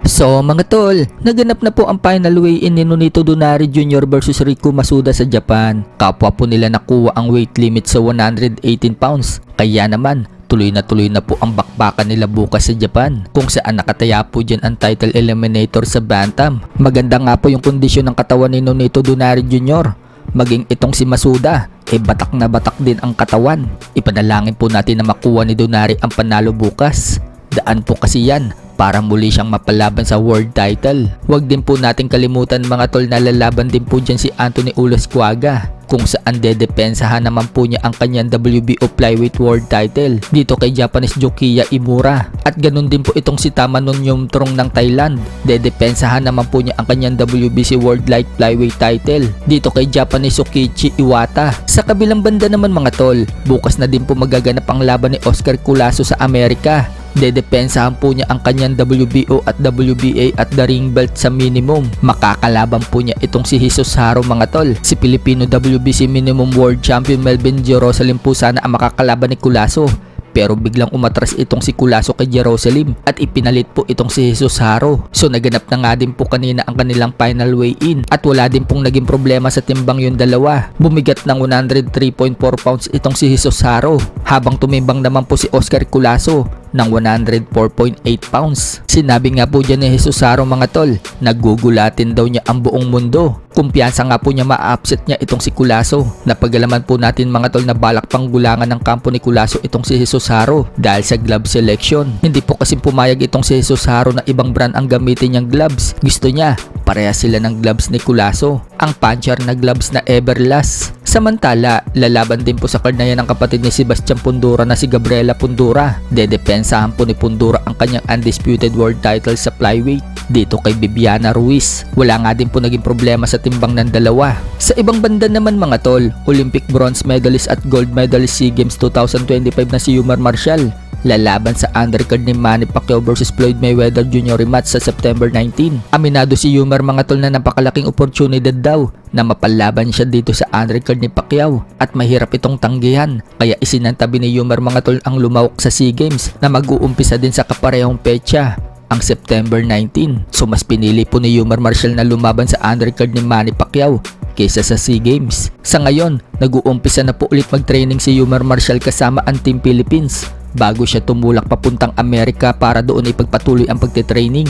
So mga tol, naganap na po ang final weigh-in ni Nonito Donaire Jr. versus Riku Masuda sa Japan. Kapwa po nila nakuha ang weight limit sa 118 pounds. Kaya naman, tuloy na po ang bakbakan nila bukas sa Japan, kung saan nakataya po dyan ang title eliminator sa Bantam. Maganda nga po yung kondisyon ng katawan ni Nonito Donaire Jr. Maging itong si Masuda, batak na batak din ang katawan. Ipanalangin po natin na makuha ni Donaire ang panalo bukas. Daan po kasi yan para muli siyang mapalaban sa world title. Huwag din po natin kalimutan mga tol na lalaban din po dyan si Anthony Ulasquaga, kung saan dedepensahan naman po niya ang kanyang WBO Flyweight World Title dito kay Japanese Jokiya Imura. At ganun din po itong si Tamanon Yumtrong ng Thailand. Dedepensahan naman po niya ang kanyang WBC World Light Flyweight Title dito kay Japanese Sokichi Iwata. Sa kabilang banda naman mga tol, bukas na din po magaganap ang laban ni Oscar Culaso sa Amerika. Dedepensahan po niya ang kanyang WBO at WBA at the ring belt sa minimum. Makakalaban po niya itong si Jesus Haro mga tol. Si Filipino WBC Minimum World Champion Melvin Jerusalem po sana ang makakalaban ni Culaso. Pero biglang umatras itong si Culaso kay Jerusalem at ipinalit po itong si Jesus Haro. So naganap na nga din po kanina ang kanilang final weigh-in at wala din pong naging problema sa timbang yung dalawa. Bumigat ng 103.4 pounds itong si Jesus Haro, habang tumimbang naman po si Oscar Culaso ng 104.8 pounds. Sinabi nga po dyan ni Jesus Haro mga tol, nagugulatin daw niya ang buong mundo. Kumpiyansa nga po niya ma-upset niya itong si Culaso. Napagalaman po natin mga tol na balak pang gulangan ng kampo ni Culaso itong si Jesus Haro dahil sa glove selection. Hindi po kasi pumayag itong si Jesus Haro na ibang brand ang gamitin niyang gloves. Gusto niya parehas sila ng gloves ni Culaso, ang puncher na gloves na Everlast. Samantala, lalaban din po sa card na yan ang kapatid ni Sebastian Pundura na si Gabriela Pundura. Dedepensahan po ni Pundura ang kanyang undisputed world title sa flyweight dito kay Viviana Ruiz. Wala nga din po naging problema sa timbang ng dalawa. Sa ibang banda naman mga tol, Olympic bronze medalist at gold medalist SEA Games 2025 na si Yumar Marshall lalaban sa undercard ni Manny Pacquiao vs Floyd Mayweather Jr. rematch sa September 19. Aminado si Yumar mga tol na napakalaking oportunidad daw na mapalaban siya dito sa undercard ni Pacquiao at mahirap itong tanggihan, kaya isinantabi ni Yumar mga tol ang lumawak sa SEA Games na mag-uumpisa din sa kaparehong petsa, ang September 19. So mas pinili po ni Yumar Marshall na lumaban sa undercard ni Manny Pacquiao kaysa sa SEA Games. Sa ngayon, nag-uumpisa na po ulit mag-training si Yumar Marshall kasama ang Team Philippines bago siya tumulak papuntang Amerika para doon ipagpatuloy ang pagtitraining.